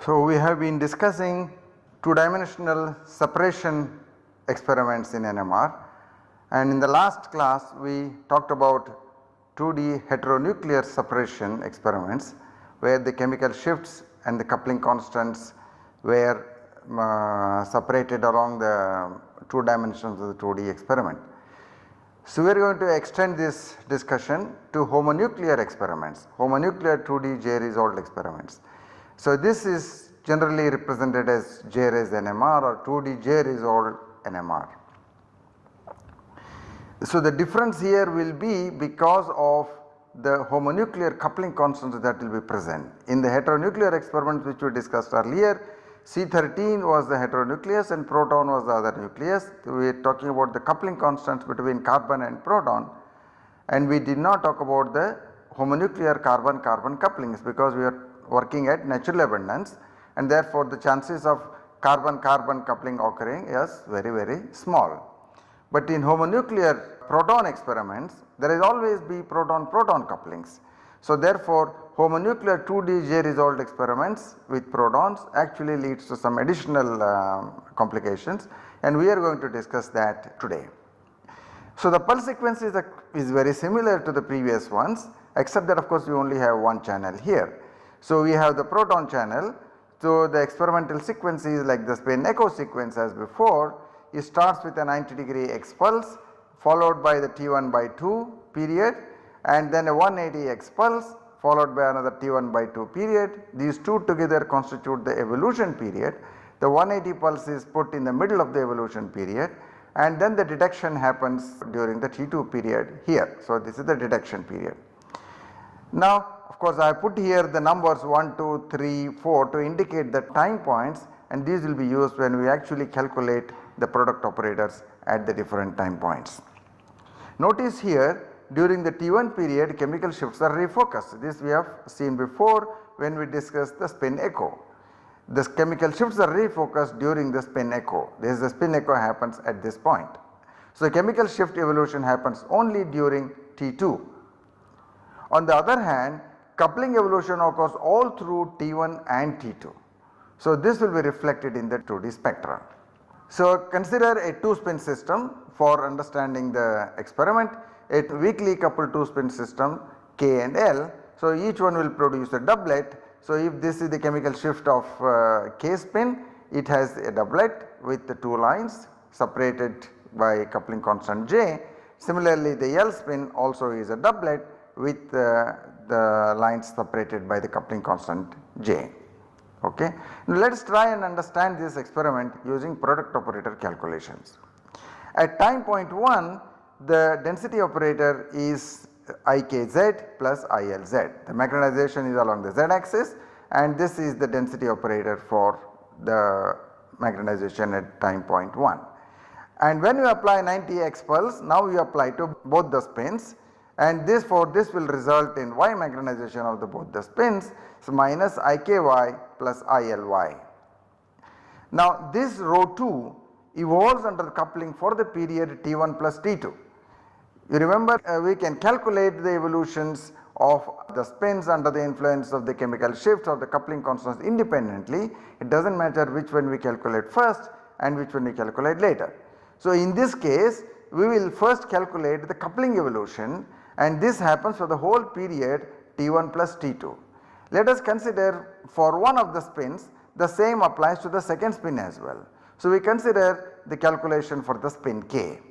So, we have been discussing two-dimensional separation experiments in NMR, and in the last class we talked about 2D heteronuclear separation experiments where the chemical shifts and the coupling constants were separated along the 2 dimensions of the 2D experiment. So, we are going to extend this discussion to homonuclear experiments, homonuclear 2D J-resolved experiments. So, this is generally represented as J-res NMR or 2D J-resolved NMR. So, the difference here will be because of the homonuclear coupling constants that will be present. In the heteronuclear experiments which we discussed earlier, C13 was the heteronucleus and proton was the other nucleus. We are talking about the coupling constants between carbon and proton, and we did not talk about the homonuclear carbon-carbon couplings because we are working at natural abundance, and therefore the chances of carbon-carbon coupling occurring is very small. But in homonuclear proton experiments there is always be proton-proton couplings. So, therefore, homonuclear 2D J-resolved experiments with protons actually leads to some additional complications, and we are going to discuss that today. So, the pulse sequence is very similar to the previous ones, except that of course we only have one channel here. So, we have the proton channel. So, the experimental sequence is like the spin echo sequence as before. It starts with a 90° X pulse followed by the T1/2 period and then a 180 X pulse followed by another T1/2 period. These two together constitute the evolution period. The 180 pulse is put in the middle of the evolution period, and then the detection happens during the T2 period here. So, this is the detection period. Now, of course, I put here the numbers 1, 2, 3, 4 to indicate the time points, and these will be used when we actually calculate the product operators at the different time points. Notice here during the T1 period chemical shifts are refocused. This we have seen before when we discussed the spin echo. The chemical shifts are refocused during the spin echo. This is the spin echo happens at this point. So, chemical shift evolution happens only during T2. On the other hand, coupling evolution occurs all through T1 and T2. So, this will be reflected in the 2D spectra. So, consider a 2-spin system for understanding the experiment, a weakly coupled 2-spin system K and L. So, each one will produce a doublet. So, if this is the chemical shift of K spin, it has a doublet with the 2 lines separated by coupling constant J. Similarly, the L spin also is a doublet with the lines separated by the coupling constant J. Okay. Now, let us try and understand this experiment using product operator calculations. At time point 1, the density operator is IKZ plus ILZ. The magnetization is along the Z axis, and this is the density operator for the magnetization at time point 1. And when you apply 90 X pulse, now you apply to both the spins, and this will result in Y magnetization of both the spins, so minus IKY plus ILY. Now, this rho 2 evolves under the coupling for the period T1 plus T2. You remember we can calculate the evolutions of the spins under the influence of the chemical shifts or the coupling constants independently. It does not matter which one we calculate first and which one we calculate later. So, in this case we will first calculate the coupling evolution, and this happens for the whole period T1 plus T2. Let us consider for one of the spins the same applies to the second spin as well. So, we consider the calculation for the spin K.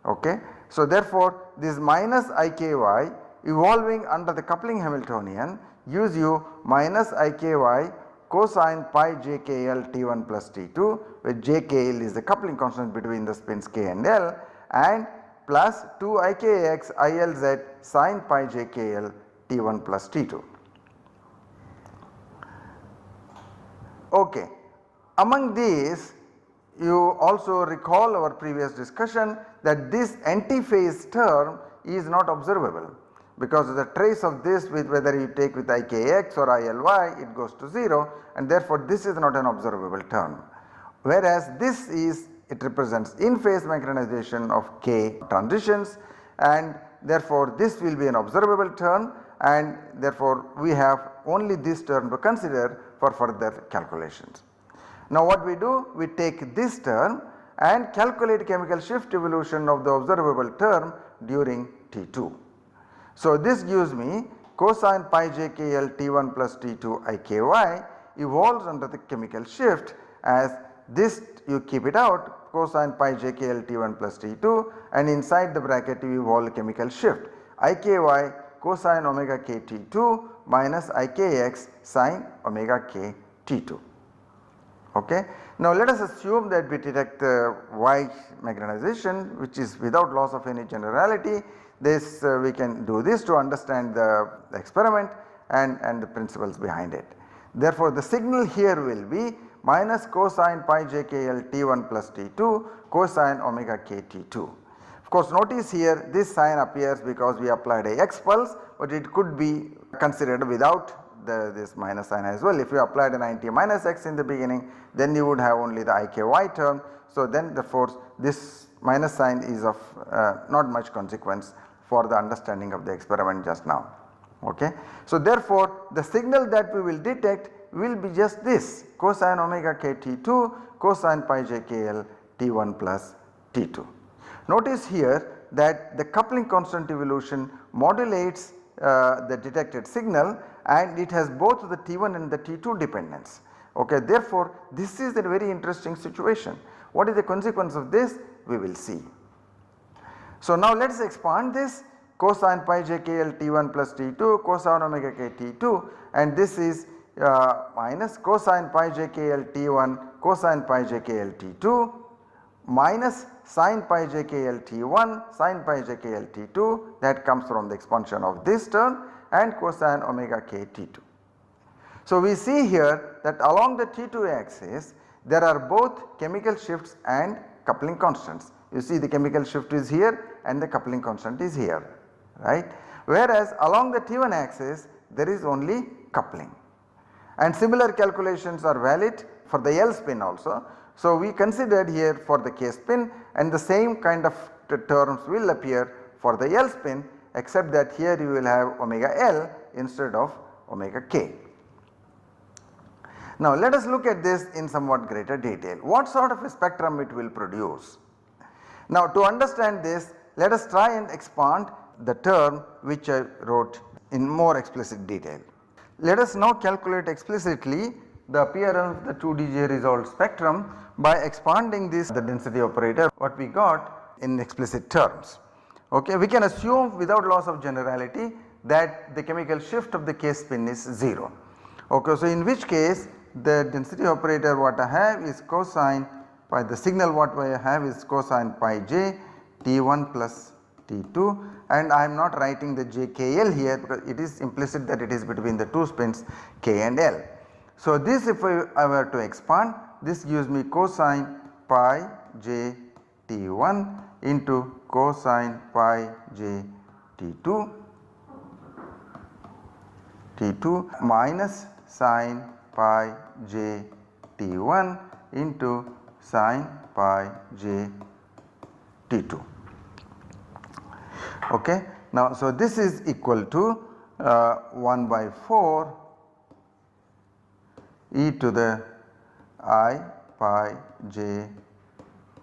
Okay. So, therefore, this minus IKY evolving under the coupling Hamiltonian gives you minus IKY cosine pi JKL T1 plus T2, where JKL is the coupling constant between the spins K and L, and plus 2 IKX ILZ sin pi JKL T1 plus T2. Okay. Among these, you also recall our previous discussion that this antiphase term is not observable, because the trace of this with whether you take with IKX or ILY, it goes to 0, and therefore this is not an observable term. Whereas this is, it represents in phase magnetization of K transitions, and therefore this will be an observable term, and therefore we have only this term to consider for further calculations. Now what we do? We take this term and calculate chemical shift evolution of the observable term during T2. So this gives me cosine pi j k L T1 plus T2 I k y evolves under the chemical shift, as this you keep it out, cosine pi j k L T1 plus T2, and inside the bracket you evolve chemical shift I k y cosine omega k T2 minus I k x sine omega k T2. Okay. Now let us assume that we detect the Y magnetization which is without loss of any generality. This we can do this to understand the experiment and the principles behind it. Therefore the signal here will be minus cosine pi j k L T1 plus T2 cosine omega k T2. Of course notice here this sign appears because we applied a x pulse, but it could be considered without this minus sign as well. If you applied an IT minus x in the beginning, then you would have only the IKY term. So then therefore this minus sign is of not much consequence for the understanding of the experiment just now. Okay. So therefore the signal that we will detect will be just this cosine omega k T2 cosine pi j k L T1 plus T2. Notice here that the coupling constant evolution modulates the detected signal, and it has both the T1 and the T2 dependence. Okay. Therefore this is a very interesting situation. What is the consequence of this? We will see. So now let us expand this cosine pi j k L T1 plus T2 cosine omega k T2, and this is minus cosine pi j k L T1 cosine pi j k L T2 minus sin pi j k L T1 sin pi j k L T2, that comes from the expansion of this term, and cosine omega k T2. So we see here that along the T2 axis there are both chemical shifts and coupling constants. You see the chemical shift is here and the coupling constant is here, right. Whereas along the T1 axis there is only coupling, and similar calculations are valid for the L spin also. So we considered here for the K spin, and the same kind of terms will appear for the L spin, except that here you will have omega L instead of omega K. Now let us look at this in somewhat greater detail. What sort of a spectrum it will produce? Now to understand this, let us try and expand the term which I wrote in more explicit detail. Let us now calculate explicitly the appearance of the 2DJ resolved spectrum by expanding this the density operator what we got in explicit terms. Okay, we can assume without loss of generality that the chemical shift of the K spin is 0. Okay, so in which case the density operator what I have is cosine pi, the signal what I have is cosine pi j T1 plus T2, and I am not writing the JKL here because it is implicit that it is between the two spins K and L. So this if I were to expand, this gives me cosine pi j T1 into cosine pi j T2 minus sine pi j T1 into sine pi j T2. Okay. Now so this is equal to 1 by 4 e to the I pi j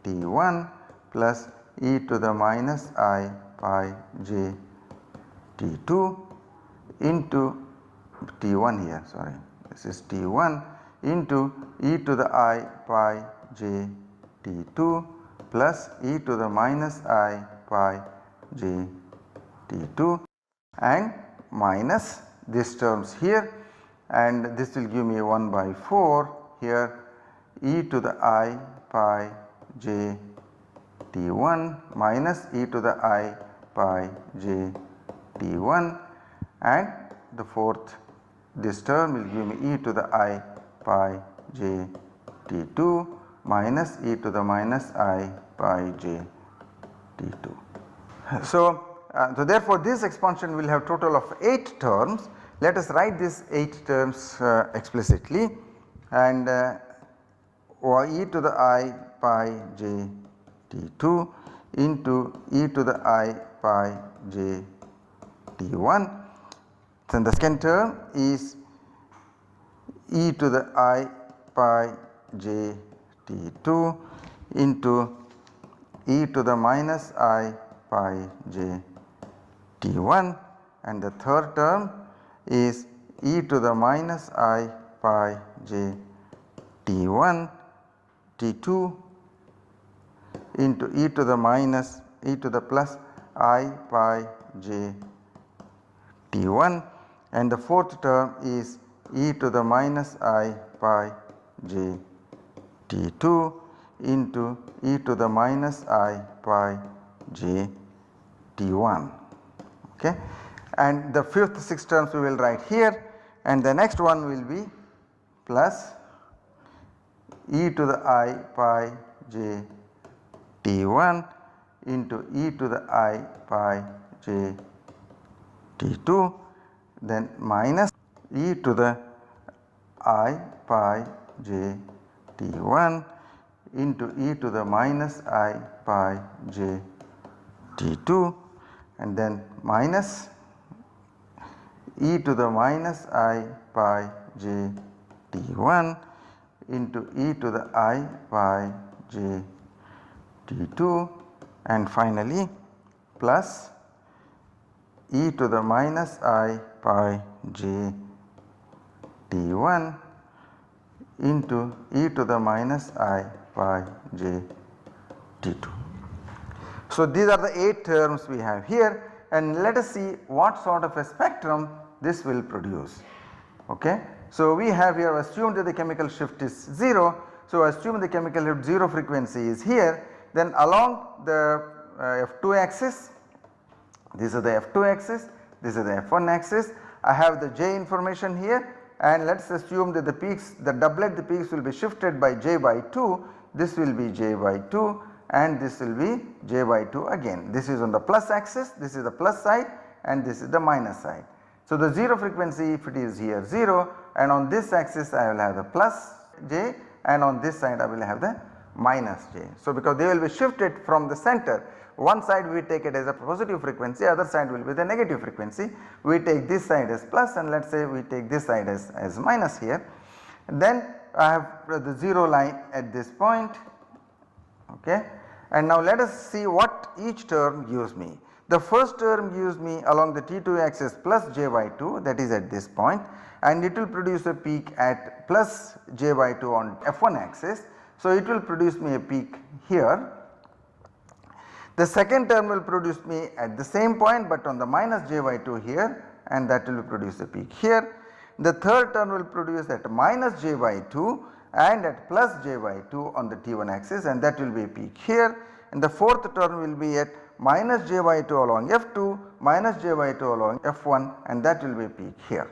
T1 plus e to the minus I pi j T2 into T1 here, sorry, this is T1 into e to the I pi j T2 plus e to the minus I pi j T2 and minus these terms here, and this will give me 1 by 4 here e to the I pi j T1 minus e to the I pi j T1, and the fourth this term will give me e to the I pi j T2 minus e to the minus I pi j T2. So therefore this expansion will have total of 8 terms. Let us write these 8 terms explicitly, and e to the I pi j T2 into e to the I pi j T1. Then the second term is e to the I pi j T2 into e to the minus I pi j T1, and the third term is e to the minus I pi j T1 T2 into e to the minus e to the plus I pi j T1, and the fourth term is e to the minus I pi j T2 into e to the minus I pi j T1, okay. And the fifth, sixth terms we will write here, and the next one will be plus e to the I pi j T1 into e to the I pi j T2, then minus e to the I pi j T1 into e to the minus I pi j T2, and then minus e to the minus I pi j T1 into e to the I pi j T2, and finally plus e to the minus I pi j T1 into e to the minus I pi j T2. So, these are the 8 terms we have here, and let us see what sort of a spectrum this will produce. Okay. So, we have here assumed that the chemical shift is 0. So, assume the chemical shift 0 frequency is here, then along the F2 axis, this is the F2 axis, this is the F1 axis, I have the J information here, and let us assume that the peaks, the doublet, the peaks will be shifted by J by 2, this will be J by 2 and this will be J by 2 again. This is on the plus axis, this is the plus side and this is the minus side. So, the 0 frequency, if it is here 0, and on this axis I will have the plus J, and on this side I will have the minus J. So, because they will be shifted from the center, one side we take it as a positive frequency, other side will be the negative frequency. We take this side as plus, and let us say we take this side as minus here. And then I have the 0 line at this point, okay. And now let us see what each term gives me. The first term gives me along the T2 axis plus J by 2, that is at this point, and it will produce a peak at plus J by 2 on F1 axis. So, it will produce me a peak here. The second term will produce me at the same point, but on the minus J by 2 here, and that will produce a peak here. The third term will produce at minus J by 2 and at plus J by 2 on the T1 axis, and that will be a peak here. And the fourth term will be at minus J by 2 along F2, minus J by 2 along F1, and that will be a peak here.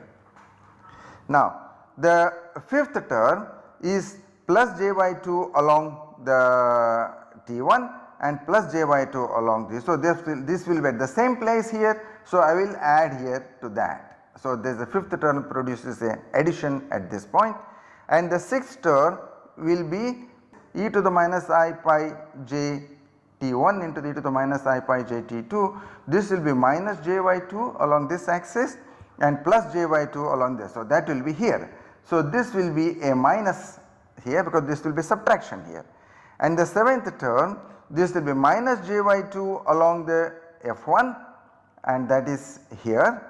Now, the fifth term is plus J by 2 along the T1 and plus J by 2 along this. So, this will be at the same place here. So, I will add here to that. So, there is the fifth term produces an addition at this point, and the sixth term will be e to the minus I pi j T1 into e to the minus I pi j T2. This will be minus J by 2 along this axis and plus J by 2 along this. So, that will be here. So, this will be a minus here because this will be subtraction here. And the seventh term, this will be minus J by 2 along the F1, and that is here,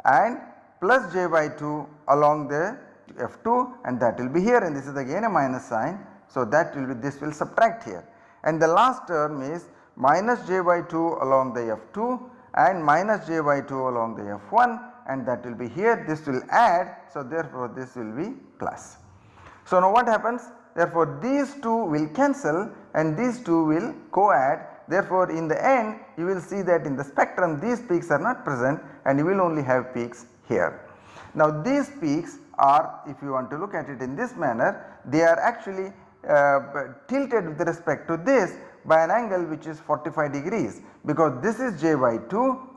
and plus J by 2 along the F2, and that will be here, and this is again a minus sign. So, that will be, this will subtract here. And the last term is minus J by 2 along the F2 and minus J by 2 along the F1, and that will be here, this will add. So, therefore, this will be plus. So, now what happens? Therefore, these two will cancel and these two will co-add. Therefore, in the end you will see that in the spectrum these peaks are not present and you will only have peaks here. Now, these peaks are, if you want to look at it in this manner, they are actually tilted with respect to this by an angle which is 45 degrees, because this is J by 2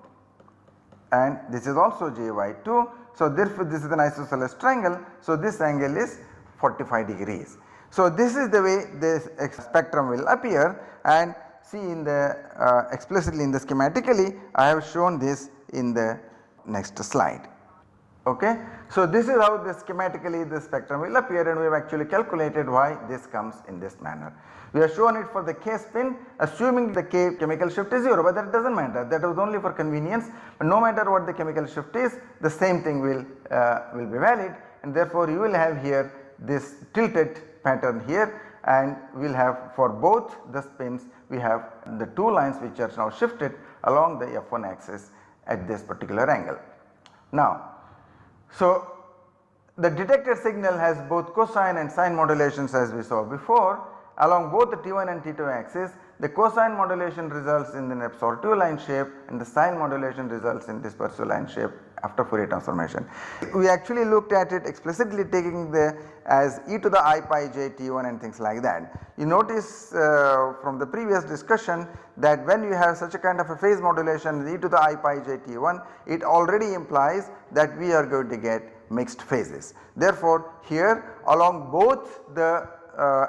and this is also J by 2. So, therefore, this is an isosceles triangle. So, this angle is 45 degrees. So, this is the way this spectrum will appear, and see in the explicitly in the schematically I have shown this in the next slide. Okay. So, this is how the schematically the spectrum will appear, and we have actually calculated why this comes in this manner. We have shown it for the K spin assuming the K chemical shift is 0, but that does not matter, that was only for convenience, but no matter what the chemical shift is, the same thing will be valid, and therefore you will have here this tilted pattern here, and we will have for both the spins we have the two lines which are now shifted along the F1 axis at this particular angle. Now, so the detected signal has both cosine and sine modulations as we saw before. Along both the T1 and T2 axis, the cosine modulation results in an absorptive line shape and the sine modulation results in dispersive line shape after Fourier transformation. We actually looked at it explicitly taking the as e to the I pi j T1 and things like that. You notice from the previous discussion that when you have such a kind of a phase modulation e to the I pi j T1, it already implies that we are going to get mixed phases. Therefore, here along both the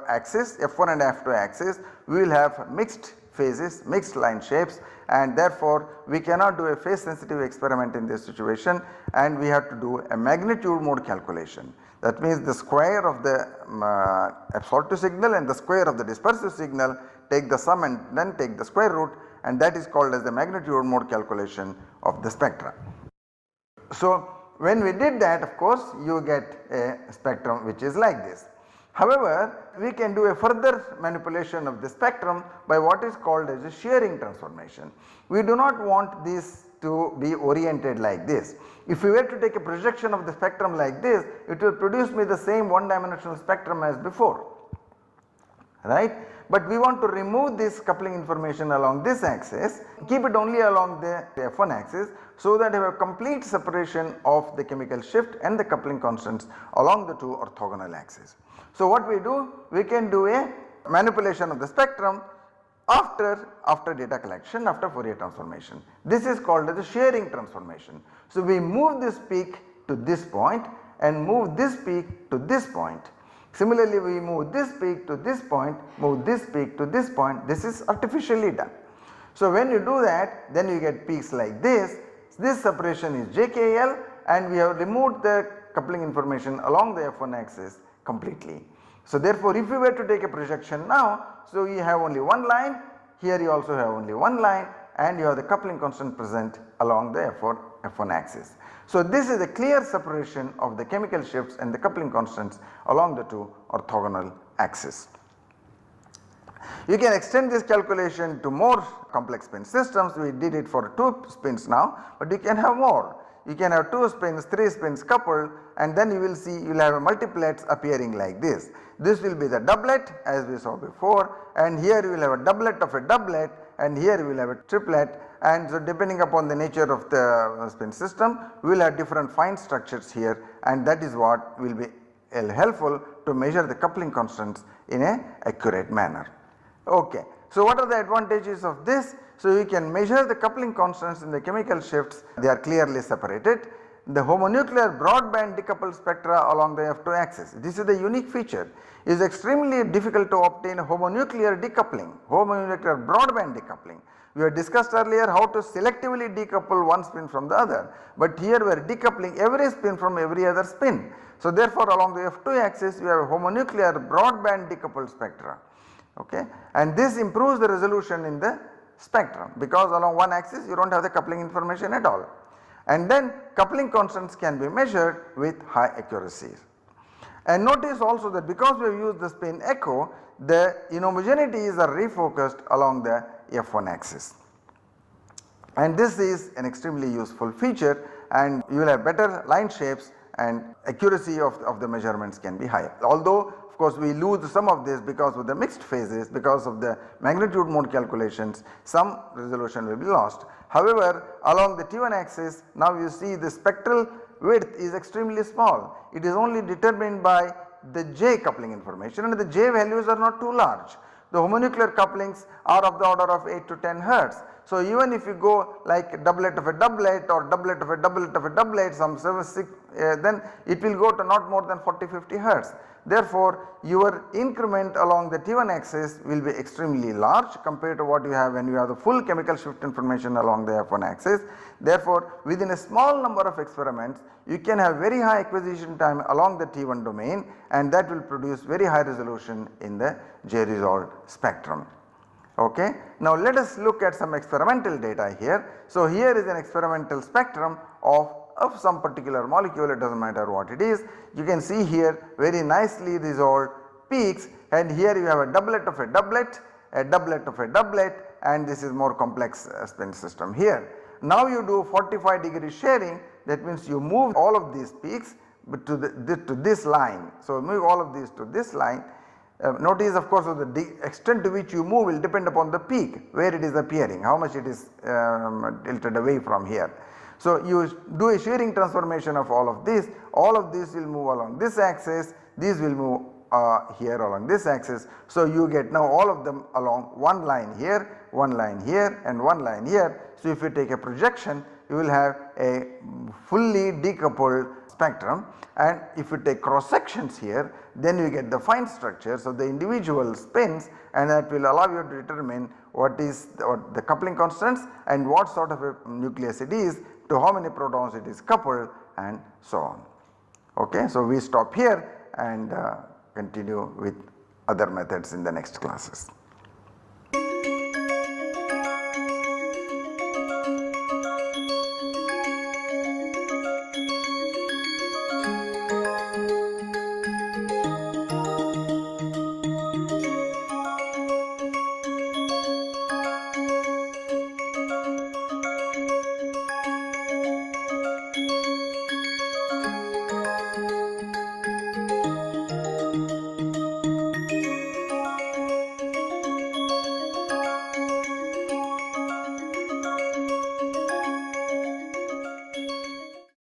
axis F1 and F2 axis we will have mixed phases, mixed line shapes, and therefore we cannot do a phase sensitive experiment in this situation, and we have to do a magnitude mode calculation. That means the square of the absorptive signal and the square of the dispersive signal, take the sum and then take the square root, and that is called as the magnitude mode calculation of the spectra. So, when we did that, of course you get a spectrum which is like this. However, we can do a further manipulation of the spectrum by what is called as a shearing transformation. We do not want this to be oriented like this. If we were to take a projection of the spectrum like this, it will produce me the same one dimensional spectrum as before, right. But we want to remove this coupling information along this axis, keep it only along the F1 axis, so that you have complete separation of the chemical shift and the coupling constants along the two orthogonal axes. So, what we do? We can do a manipulation of the spectrum after data collection, after Fourier transformation. This is called as the shearing transformation. So, we move this peak to this point and move this peak to this point. Similarly, we move this peak to this point, move this peak to this point. This is artificially done. So, when you do that, then you get peaks like this. This separation is JKL, and we have removed the coupling information along the F1 axis completely. So, therefore, if you were to take a projection now, so you have only one line, here you also have only one line, and you have the coupling constant present along the F1 axis. So, this is a clear separation of the chemical shifts and the coupling constants along the two orthogonal axes. You can extend this calculation to more complex spin systems. We did it for 2 spins now, but you can have more. You can have 2 spins, 3 spins coupled, and then you will see you will have multiplets appearing like this. This will be the doublet as we saw before, and here you will have a doublet of a doublet, and here you will have a triplet, and so depending upon the nature of the spin system we will have different fine structures here, and that is what will be helpful to measure the coupling constants in a accurate manner. Okay. So, what are the advantages of this? So, you can measure the coupling constants in the chemical shifts, they are clearly separated. The homonuclear broadband decoupled spectra along the F2 axis, this is the unique feature. It is extremely difficult to obtain homonuclear decoupling, homonuclear broadband decoupling. We have discussed earlier how to selectively decouple one spin from the other, but here we are decoupling every spin from every other spin. So, therefore, along the F2 axis we have a homonuclear broadband decoupled spectra, okay, and this improves the resolution in the spectrum because along one axis you do not have the coupling information at all, and then coupling constants can be measured with high accuracies. And notice also that because we have used the spin echo, the inhomogeneities are refocused along the F1 axis, and this is an extremely useful feature, and you will have better line shapes and accuracy of the measurements can be higher. Although of course we lose some of this because of the mixed phases, because of the magnitude mode calculations, some resolution will be lost. However, along the T1 axis now you see the spectral width is extremely small. It is only determined by the J coupling information, and the J values are not too large. The homonuclear couplings are of the order of 8 to 10 hertz. So even if you go like doublet of a doublet or doublet of a doublet of a doublet, some 6, then it will go to not more than 40-50 hertz. Therefore, your increment along the T1 axis will be extremely large compared to what you have when you have the full chemical shift information along the F1 axis. Therefore, within a small number of experiments you can have very high acquisition time along the T1 domain, and that will produce very high resolution in the J-resolved spectrum. Okay. Now let us look at some experimental data here. So here is an experimental spectrum of some particular molecule, it does not matter what it is. You can see here very nicely resolved peaks, and here you have a doublet of a doublet, a doublet of a doublet, and this is more complex spin system here. Now you do 45-degree sharing, that means you move all of these peaks to this line. So move all of these to this line. Notice of course the extent to which you move will depend upon the peak, where it is appearing, how much it is tilted away from here. So you do a shearing transformation of all of this will move along this axis, these will move here along this axis. So you get now all of them along one line here, one line here, and one line here. So if you take a projection, you will have a fully decoupled spectrum, and if you take cross sections here, then you get the fine structures of the individual spins, and that will allow you to determine what the coupling constants and what sort of a nucleus it is, to how many protons it is coupled, and so on. Okay, so we stop here and continue with other methods in the next classes.